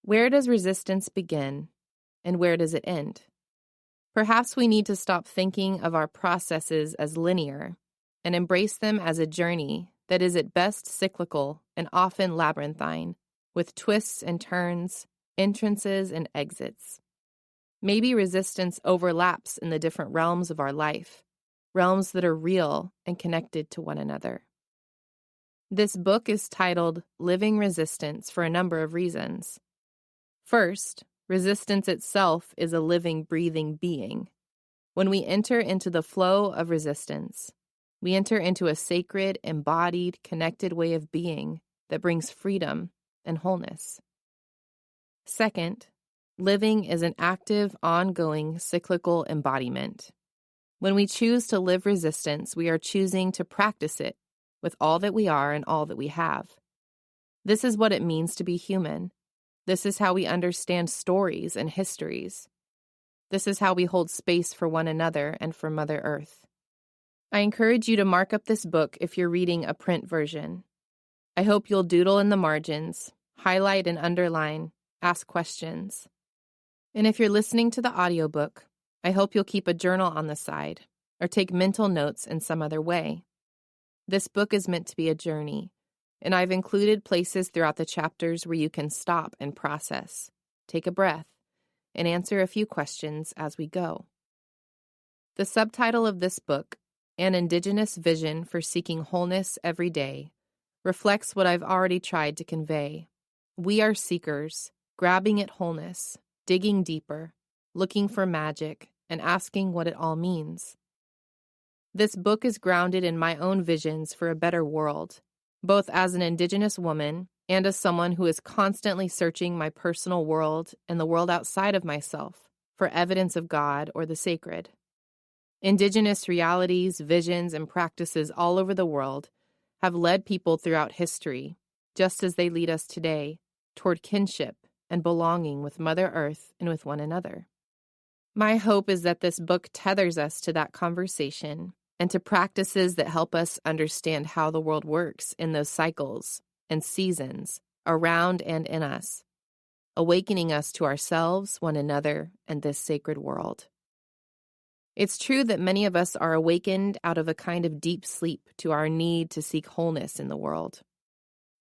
Where does resistance begin, and where does it end? Perhaps we need to stop thinking of our processes as linear and embrace them as a journey that is at best cyclical and often labyrinthine, with twists and turns, entrances and exits. Maybe resistance overlaps in the different realms of our life, realms that are real and connected to one another. This book is titled Living Resistance for a number of reasons. First, resistance itself is a living, breathing being. When we enter into the flow of resistance, we enter into a sacred, embodied, connected way of being that brings freedom and wholeness. Second, living is an active, ongoing, cyclical embodiment. When we choose to live resistance, we are choosing to practice it with all that we are and all that we have. This is what it means to be human. This is how we understand stories and histories. This is how we hold space for one another and for Mother Earth. I encourage you to mark up this book if you're reading a print version. I hope you'll doodle in the margins, highlight and underline, ask questions. And if you're listening to the audiobook, I hope you'll keep a journal on the side or take mental notes in some other way. This book is meant to be a journey, and I've included places throughout the chapters where you can stop and process, take a breath, and answer a few questions as we go. The subtitle of this book, An Indigenous Vision for Seeking Wholeness Every Day, reflects what I've already tried to convey. We are seekers, grabbing at wholeness, digging deeper, looking for magic, and asking what it all means. This book is grounded in my own visions for a better world, both as an Indigenous woman and as someone who is constantly searching my personal world and the world outside of myself for evidence of God or the sacred. Indigenous realities, visions, and practices all over the world have led people throughout history, just as they lead us today, toward kinship and belonging with Mother Earth and with one another. My hope is that this book tethers us to that conversation and to practices that help us understand how the world works in those cycles and seasons around and in us, awakening us to ourselves, one another, and this sacred world. It's true that many of us are awakened out of a kind of deep sleep to our need to seek wholeness in the world.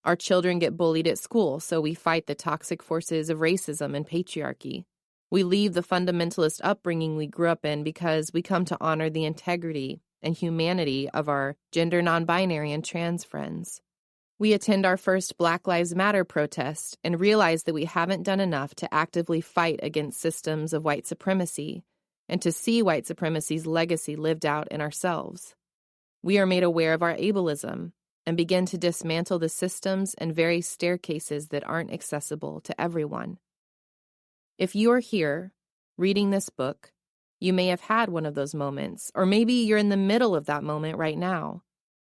Our children get bullied at school, so we fight the toxic forces of racism and patriarchy. We leave the fundamentalist upbringing we grew up in because we come to honor the integrity and humanity of our gender non-binary and trans friends. We attend our first Black Lives Matter protest and realize that we haven't done enough to actively fight against systems of white supremacy and to see white supremacy's legacy lived out in ourselves. We are made aware of our ableism and begin to dismantle the systems and very staircases that aren't accessible to everyone. If you are here, reading this book, you may have had one of those moments, or maybe you're in the middle of that moment right now.